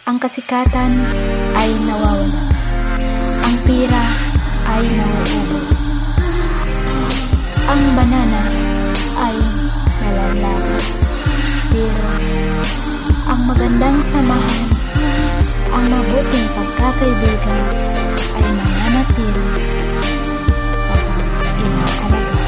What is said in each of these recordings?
Ang kasikatan ay nawawala. Ang pira ay nauubos. Ang banana ay nalalagas. Pero ang magandang samahan, ang mabuting pagkakaibigan ay mananatili kapag inaalaga.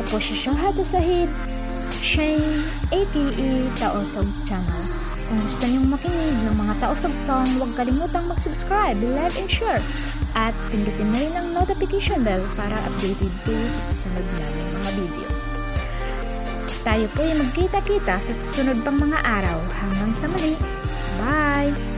po si Shohata Sahid, Shane, aka Taosog Channel. Kung gusto niyong makinig ng mga Taosog song, huwag kalimutang mag-subscribe, like, and share. At pindutin na rin ang notification bell para updated kayo sa susunod namin mga video. Tayo po ay magkita-kita sa susunod pang mga araw. Hanggang sa muli. Bye!